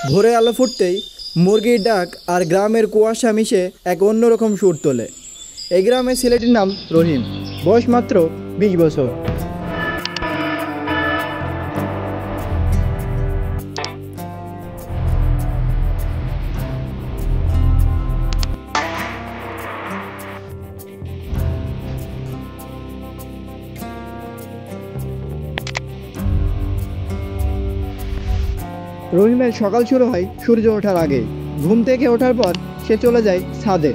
ভোরে আলো ফুটতেই মুরগির ডাক আর গ্রামের কুয়াশা মিশে এক অন্যরকম সুর তোলে। এই গ্রামের ছেলেটির নাম রহিম, বয়স মাত্র 20 বছর। রহিমের সকাল শুরু হয় সূর্য ওঠার আগে। ঘুম থেকে ওঠার পর সে চলে যায় ছাদে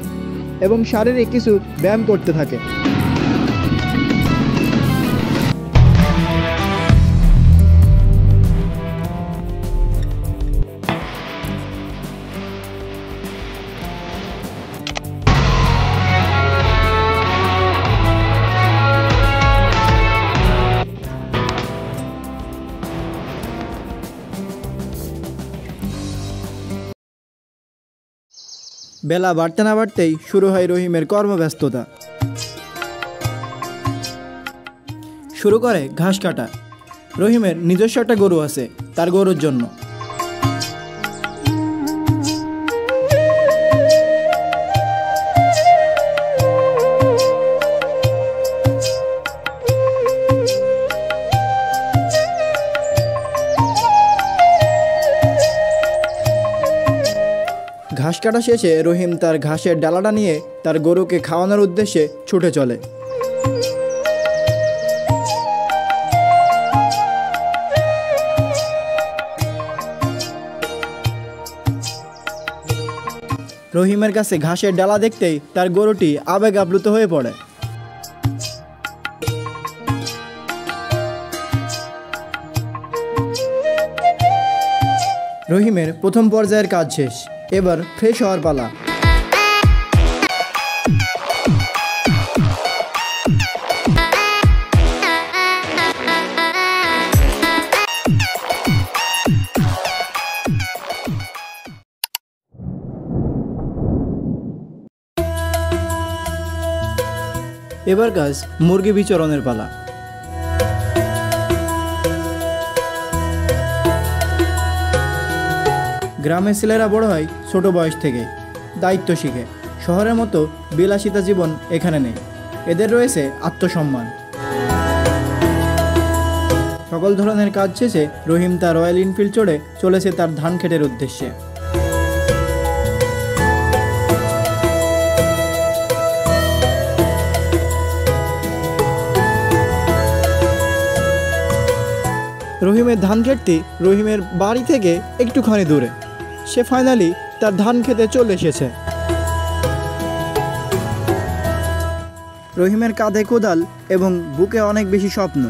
এবং শারীরিক কিছু ব্যায়াম করতে থাকে। বেলা বাড়তে না বাড়তেই শুরু হয় রহিমের কর্মব্যস্ততা। শুরু করে ঘাস কাটা। রহিমের নিজস্ব একটা গরু আছে, তার গরুর জন্য। ঘাস কাটা শেষে রহিম তার ঘাসের ডালাটা নিয়ে তার গরুকে খাওয়ানোর উদ্দেশ্যে ছুটে চলে। রহিমের কাছে ঘাসের ডালা দেখতেই তার গরুটি আবেগ আপ্লুত হয়ে পড়ে। রহিমের প্রথম পর্যায়ের কাজ শেষ, এবার ফ্রেশ হওয়ার পালা। এবার কাজ মুরগি বিচরণের পালা। গ্রামের ছেলেরা বড় হয় ছোট বয়স থেকে, দায়িত্ব শিখে। শহরের মতো বিলাসিতা জীবন এখানে নেই, এদের রয়েছে আত্মসম্মান। সকল ধরনের কাজ শেষে রহিম তার রয়্যাল এনফিল্ড চড়ে চলেছে তার ধান ক্ষেতের উদ্দেশ্যে। রহিমের ধান ক্ষেতটি রহিমের বাড়ি থেকে একটুখানি দূরে। সে ফাইনালি তার ধান খেতে চলে এসেছে। রহিমের কাঁধে কোদাল এবং বুকে অনেক বেশি স্বপ্ন।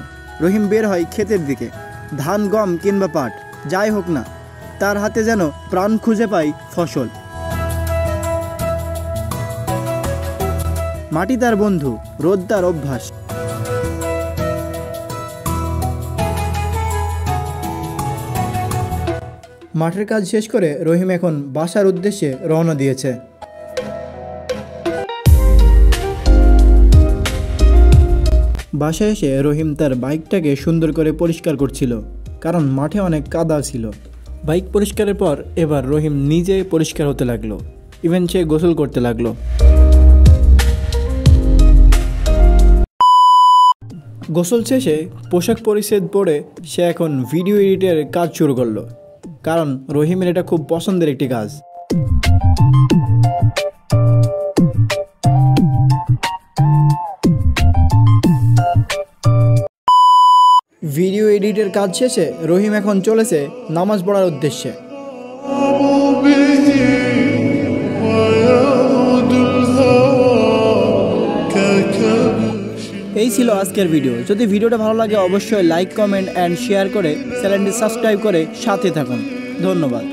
রহিম বের হয় ক্ষেতের দিকে। ধান, গম কিংবা পাট, যাই হোক না, তার হাতে যেন প্রাণ খুঁজে পায় ফসল। মাটি তার বন্ধু, রোদ তার অভ্যাস। মাঠের কাজ শেষ করে রহিম এখন বাসার উদ্দেশ্যে রওনা দিয়েছে। বাসায় এসে রহিম তার বাইকটাকে সুন্দর করে পরিষ্কার করছিল, কারণ মাঠে অনেক কাদা ছিল। বাইক পরিষ্কারের পর এবার রহিম নিজে পরিষ্কার হতে লাগলো। ইভেন সে গোসল করতে লাগলো। গোসল শেষে পোশাক পরিচ্ছদ পরে সে এখন ভিডিও এডিটের কাজ শুরু করলো, কারণ রহিমের এটা খুব পছন্দের একটি কাজ। ভিডিও এডিটের কাজ শেষে রহিম এখন চলেছে নামাজ পড়ার উদ্দেশ্যে। এই ছিল আজকের ভিডিও। যদি ভিডিওটা ভালো লাগে অবশ্যই লাইক, কমেন্ট অ্যান্ড শেয়ার করে চ্যানেলটি সাবস্ক্রাইব করে সাথে থাকুন। ধন্যবাদ।